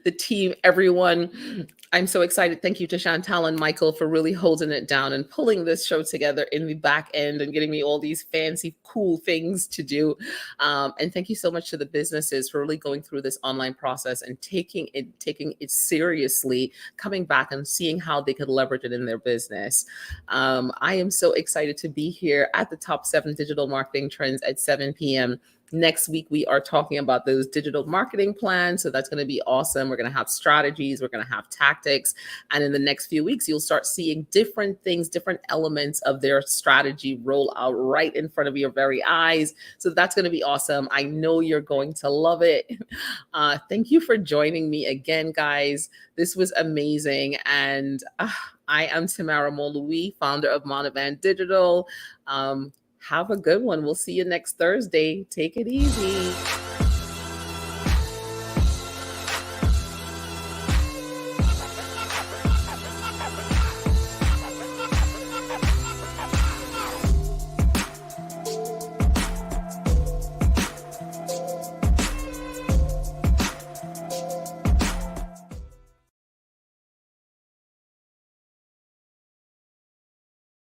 The team, everyone, I'm so excited. Thank you to Chantal and Michael for really holding it down and pulling this show together in the back end and getting me all these fancy, cool things to do. And thank you so much to the businesses for really going through this online process and taking it seriously, coming back and seeing how they could leverage it in their business. I am so excited to be here at the Top 7 Digital Marketing Trends at 7 p.m. Next week, we are talking about those digital marketing plans. So that's going to be awesome. We're going to have strategies. We're going to have tactics. And in the next few weeks, you'll start seeing different things, different elements of their strategy roll out right in front of your very eyes. So that's going to be awesome. I know you're going to love it. Thank you for joining me again, guys. This was amazing. And I am Tamara Mon Louis, founder of Monivan Digital. Have a good one. We'll see you next Thursday. Take it easy.